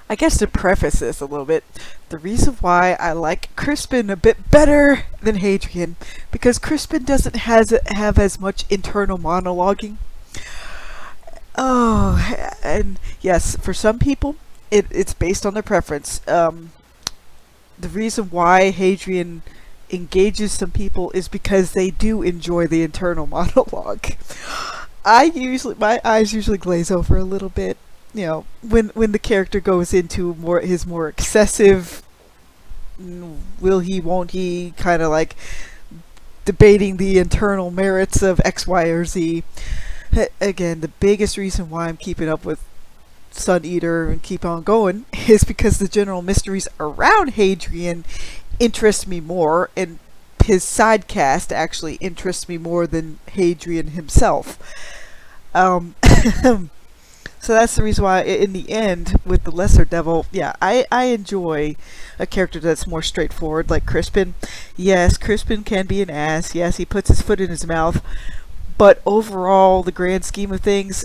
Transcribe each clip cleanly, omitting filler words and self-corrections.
I guess to preface this a little bit, the reason why I like Crispin a bit better than Hadrian, because Crispin doesn't have as much internal monologuing. Oh, and yes, for some people, it's based on their preference. The reason why Hadrian engages some people is because they do enjoy the internal monologue. My eyes usually glaze over a little bit, when the character goes into his more excessive, will he, won't he, kind of like debating the internal merits of X, Y, or Z. Again, the biggest reason why I'm keeping up with Sun Eater and keep on going is because the general mysteries around Hadrian interest me more, and his side cast actually interests me more than Hadrian himself. So that's the reason why, in the end, with the Lesser Devil, yeah, I enjoy a character that's more straightforward, like Crispin. Yes, Crispin can be an ass. Yes, he puts his foot in his mouth. But overall, the grand scheme of things,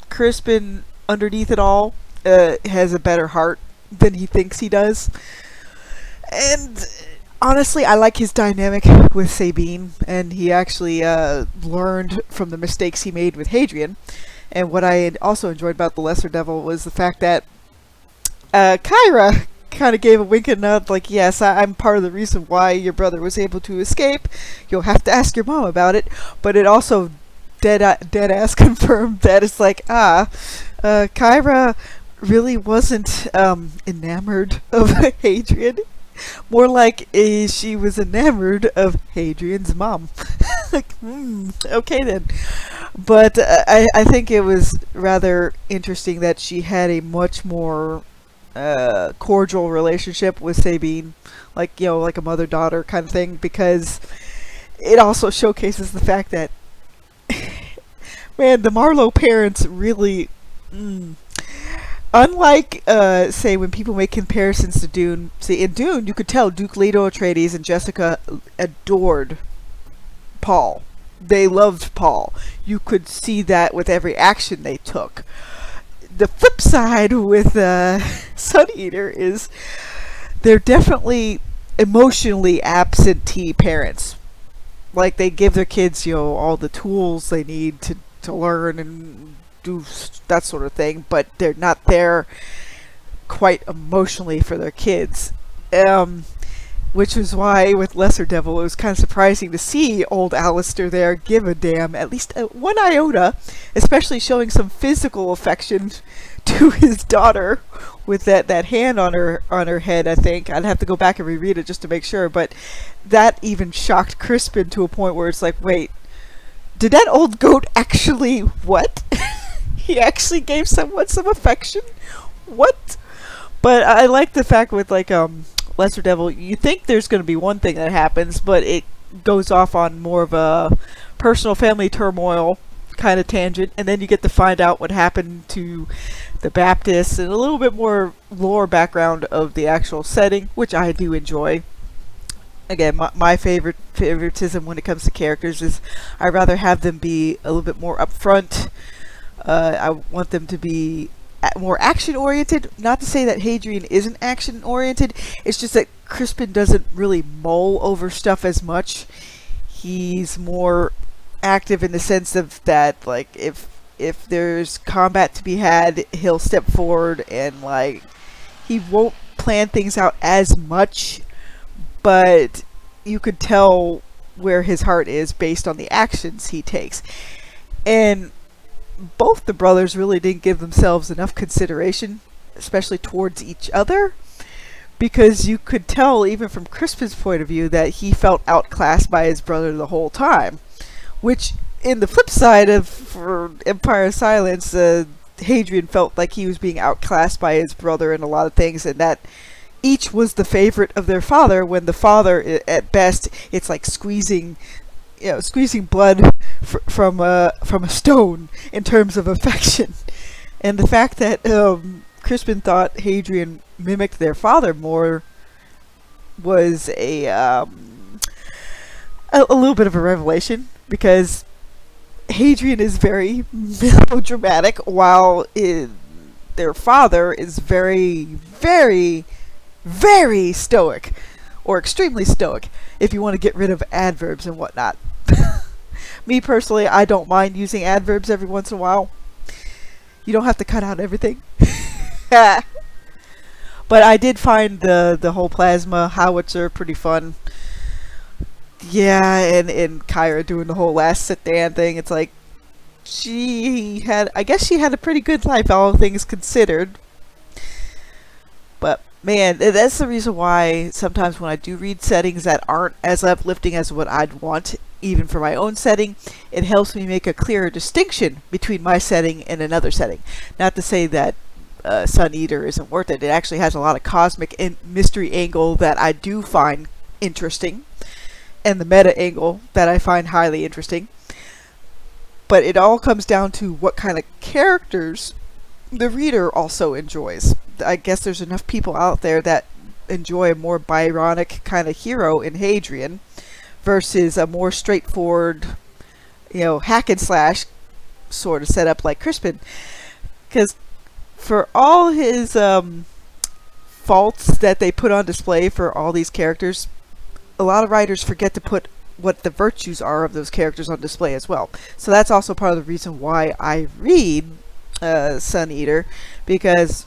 Crispin, underneath it all, has a better heart than he thinks he does. And honestly, I like his dynamic with Sabine, and he actually learned from the mistakes he made with Hadrian. And what I had also enjoyed about the Lesser Devil was the fact that Kyra kind of gave a wink and nod, like, yes, I'm part of the reason why your brother was able to escape. You'll have to ask your mom about it. But it also dead ass confirmed that it's like, Kyra really wasn't enamored of Hadrian. More like she was enamored of Hadrian's mom. Like, okay then. But I think it was rather interesting that she had a much more cordial relationship with Sabine, like a mother-daughter kind of thing, because it also showcases the fact that, man, the Marlowe parents really, unlike say when people make comparisons to Dune. See, in Dune you could tell Duke Leto Atreides and Jessica adored Paul. They loved Paul. You could see that with every action they took. The flip side with Sun Eater is they're definitely emotionally absentee parents. Like, they give their kids, all the tools they need to learn and do that sort of thing, but they're not there quite emotionally for their kids. Which is why with Lesser Devil it was kind of surprising to see old Alistair there give a damn, at least one iota, especially showing some physical affection to his daughter with that hand on her head. I think I'd have to go back and reread it just to make sure, but that even shocked Crispin to a point where it's like, wait, did that old goat actually what? He actually gave someone some affection? What? But I like the fact with Lesser Devil, you think there's going to be one thing that happens, but it goes off on more of a personal family turmoil kind of tangent, and then you get to find out what happened to the Baptists and a little bit more lore background of the actual setting, which I do enjoy. Again, my favoritism when it comes to characters is I'd rather have them be a little bit more upfront. I want them to be more action-oriented. Not to say that Hadrian isn't action-oriented, it's just that Crispin doesn't really mull over stuff as much. He's more active in the sense of that, like, if there's combat to be had, he'll step forward, and he won't plan things out as much, but you could tell where his heart is based on the actions he takes. And both the brothers really didn't give themselves enough consideration, especially towards each other, because you could tell, even from Crispin's point of view, that he felt outclassed by his brother the whole time. Which, in the flip side of for Empire of Silence, Hadrian felt like he was being outclassed by his brother in a lot of things, and that each was the favorite of their father, when the father, at best, it's like squeezing blood from a stone in terms of affection. And the fact that Crispin thought Hadrian mimicked their father more was a little bit of a revelation, because Hadrian is very melodramatic, while their father is very, very, very stoic, or extremely stoic, if you want to get rid of adverbs and whatnot. Me personally, I don't mind using adverbs every once in a while. You don't have to cut out everything. But I did find the whole plasma howitzer pretty fun. Yeah, and Kyra doing the whole last sit-down thing. It's like, I guess she had a pretty good life, all things considered. But man, that's the reason why sometimes when I do read settings that aren't as uplifting as what I'd want, even for my own setting, it helps me make a clearer distinction between my setting and another setting. Not to say that Sun Eater isn't worth it. It actually has a lot of cosmic and mystery angle that I do find interesting, and the meta angle that I find highly interesting. But it all comes down to what kind of characters the reader also enjoys. I guess there's enough people out there that enjoy a more Byronic kind of hero in Hadrian versus a more straightforward, hack and slash sort of setup like Crispin. Because for all his faults that they put on display for all these characters, a lot of writers forget to put what the virtues are of those characters on display as well. So that's also part of the reason why I read Sun Eater, because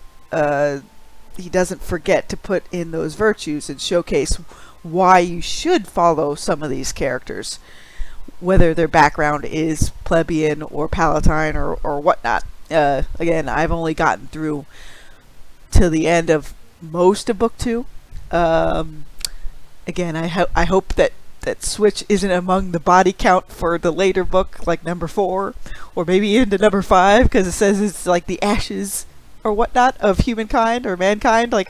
he doesn't forget to put in those virtues and showcase why you should follow some of these characters, whether their background is plebeian or palatine or whatnot. Again, I've only gotten through to the end of most of book 2. Again, I hope that Switch isn't among the body count for the later book, like number 4, or maybe into number 5, because it says it's like the ashes or whatnot of humankind or mankind, like,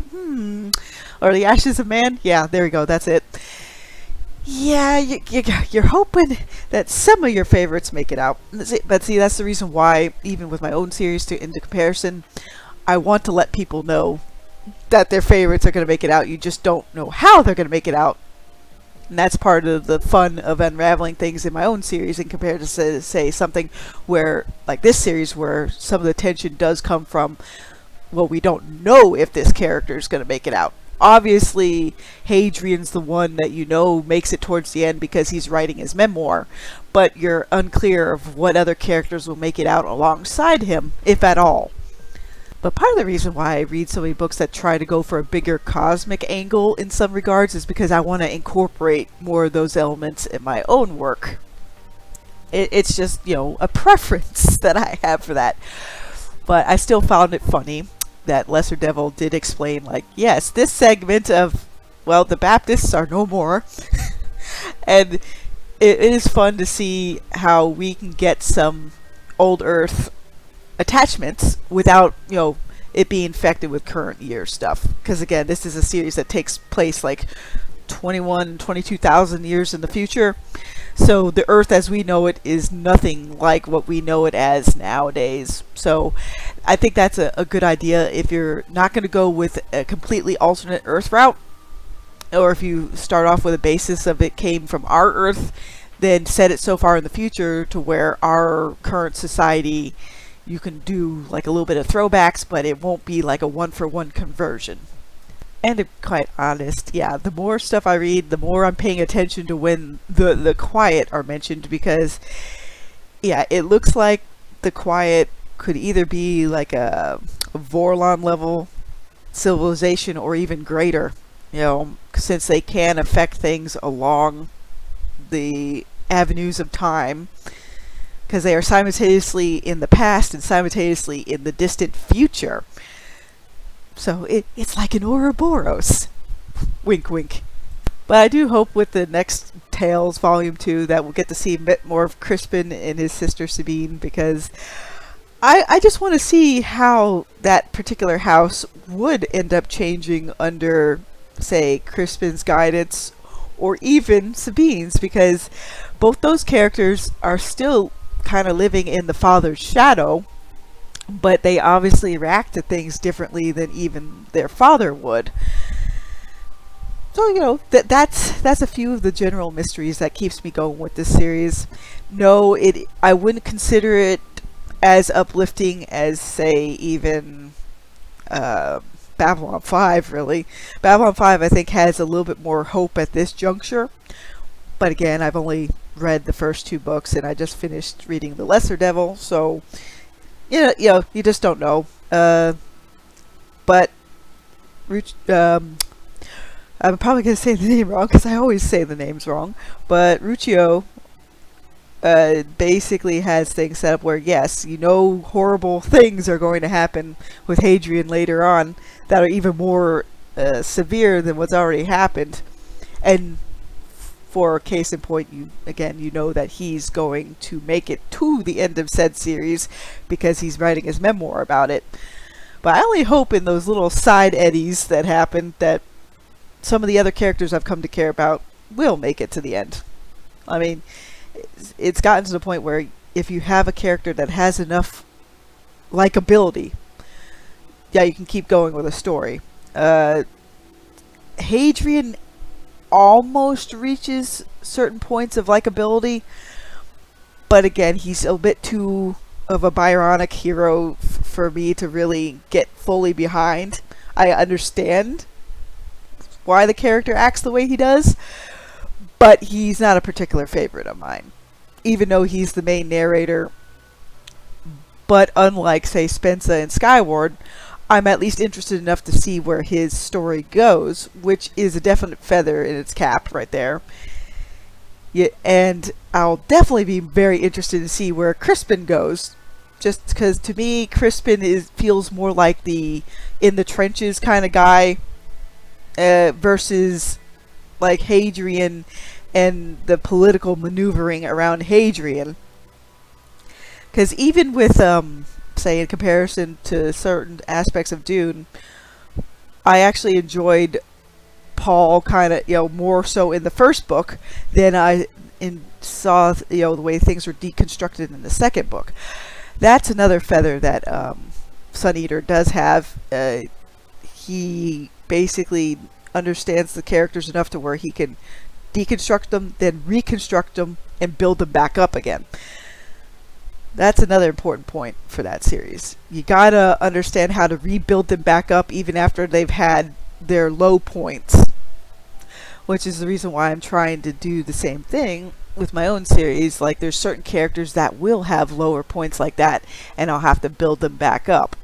or the ashes of man. Yeah, there you go, that's it. Yeah, you're hoping that some of your favorites make it out. But see, that's the reason why, even with my own series into comparison, I want to let people know that their favorites are going to make it out. You just don't know how they're going to make it out. And that's part of the fun of unraveling things in my own series, and compared to say something where, like this series, where some of the tension does come from, well, we don't know if this character is going to make it out. Obviously, Hadrian's the one that makes it towards the end because he's writing his memoir, but you're unclear of what other characters will make it out alongside him, if at all. But part of the reason why I read so many books that try to go for a bigger cosmic angle in some regards is because I want to incorporate more of those elements in my own work. It's just, a preference that I have for that. But I still found it funny that Lesser Devil did explain, like, yes, this segment of, well, the Baptists are no more. And it is fun to see how we can get some old Earth attachments without it being infected with current year stuff, because again, this is a series that takes place like 22,000 years in the future, so the Earth as we know it is nothing like what we know it as nowadays. So I think that's a good idea if you're not going to go with a completely alternate Earth route, or if you start off with a basis of it came from our Earth, then set it so far in the future to where our current society, you can do like a little bit of throwbacks, but it won't be like a one-for-one conversion. And to be quite honest, yeah, the more stuff I read, the more I'm paying attention to when the Quiet are mentioned, because yeah, it looks like the Quiet could either be like a Vorlon level civilization or even greater, since they can affect things along the avenues of time, because they are simultaneously in the past and simultaneously in the distant future. So it's like an Ouroboros. Wink, wink. But I do hope with the next Tales Volume 2 that we'll get to see a bit more of Crispin and his sister Sabine, because I just want to see how that particular house would end up changing under, say, Crispin's guidance, or even Sabine's, because both those characters are still kind of living in the father's shadow, but they obviously react to things differently than even their father would. So that's a few of the general mysteries that keeps me going with this series. No, I wouldn't consider it as uplifting as, say, even Babylon 5, really. Babylon 5, I think, has a little bit more hope at this juncture. But again, I've only read the first 2 books, and I just finished reading The Lesser Devil, so, you just don't know. But I'm probably going to say the name wrong, because I always say the names wrong. But Ruccio basically has things set up where, yes, horrible things are going to happen with Hadrian later on that are even more severe than what's already happened. And for case in point, you know that he's going to make it to the end of said series because he's writing his memoir about it. But I only hope in those little side eddies that happen that some of the other characters I've come to care about will make it to the end. I mean, it's gotten to the point where if you have a character that has enough likability, yeah, you can keep going with a story. Hadrian almost reaches certain points of likability, but again, he's a bit too of a Byronic hero for me to really get fully behind. I understand why the character acts the way he does, but he's not a particular favorite of mine, even though he's the main narrator. But unlike, say, Spencer and Skyward, I'm at least interested enough to see where his story goes, which is a definite feather in its cap right there. Yeah, and I'll definitely be very interested to see where Crispin goes, just because to me Crispin feels more like the in the trenches kind of guy, versus like Hadrian and the political maneuvering around Hadrian. Because even with say in comparison to certain aspects of Dune, I actually enjoyed Paul kind of, more so in the first book than I saw, the way things were deconstructed in the second book. That's another feather that Sun Eater does have. He basically understands the characters enough to where he can deconstruct them, then reconstruct them, and build them back up again. That's another important point for that series. You gotta understand how to rebuild them back up even after they've had their low points, which is the reason why I'm trying to do the same thing with my own series. Like, there's certain characters that will have lower points like that, and I'll have to build them back up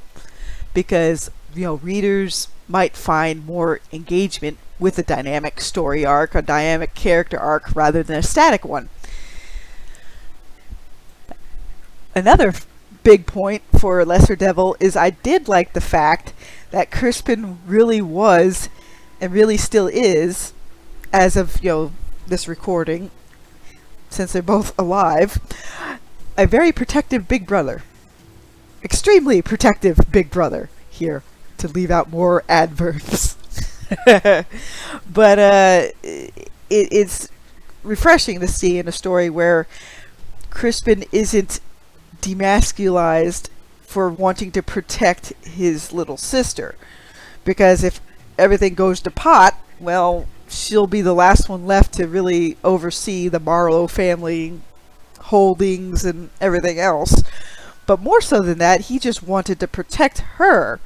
because readers might find more engagement with a dynamic story arc, a dynamic character arc, rather than a static one. Another big point for Lesser Devil is I did like the fact that Crispin really was, and really still is, as of this recording, since they're both alive, a very protective big brother. Extremely protective big brother here, to leave out more adverbs. But it's refreshing to see in a story where Crispin isn't demasculized for wanting to protect his little sister, because if everything goes to pot, well, she'll be the last one left to really oversee the Marlowe family holdings and everything else. But more so than that, he just wanted to protect her,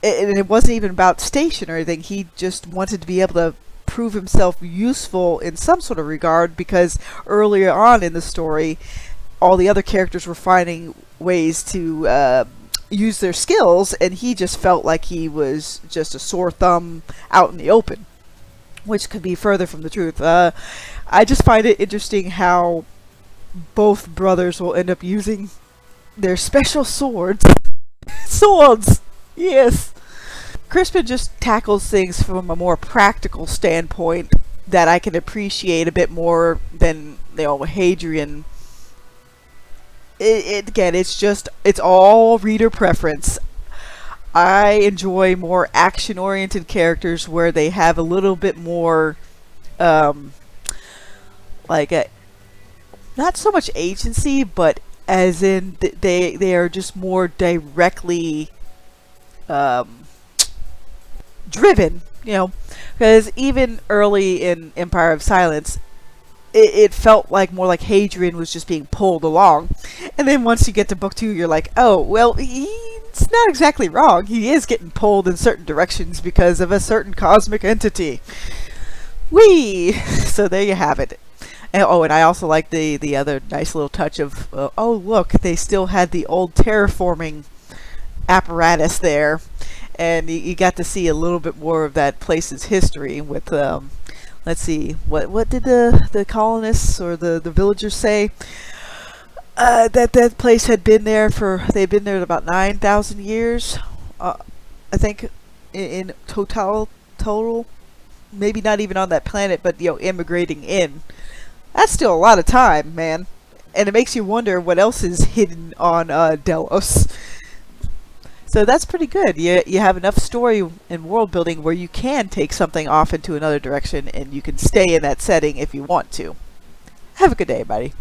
and it wasn't even about station or anything. He just wanted to be able to prove himself useful in some sort of regard, because earlier on in the story all the other characters were finding ways to use their skills, and he just felt like he was just a sore thumb out in the open, which could be further from the truth. I just find it interesting how both brothers will end up using their special swords. Swords! Yes! Crispin just tackles things from a more practical standpoint that I can appreciate a bit more than Hadrian. Again, it's all reader preference. I enjoy more action-oriented characters where they have a little bit more, not so much agency, but as in they are just more directly driven, because even early in Empire of Silence, it felt like more like Hadrian was just being pulled along. And then once you get to book 2, you're like, oh, well, he it's not exactly wrong. He is getting pulled in certain directions because of a certain cosmic entity. Whee! So there you have it. And, oh, and I also like the other nice little touch of, oh, look, they still had the old terraforming apparatus there. And you got to see a little bit more of that place's history with, let's see, what did the colonists or the villagers say? That place had been there they'd been there about 9,000 years, I think, in total, maybe not even on that planet, but, you know, immigrating in. That's still a lot of time, man. And it makes you wonder what else is hidden on Delos. So that's pretty good. You have enough story and world building where you can take something off into another direction and you can stay in that setting if you want to. Have a good day, buddy.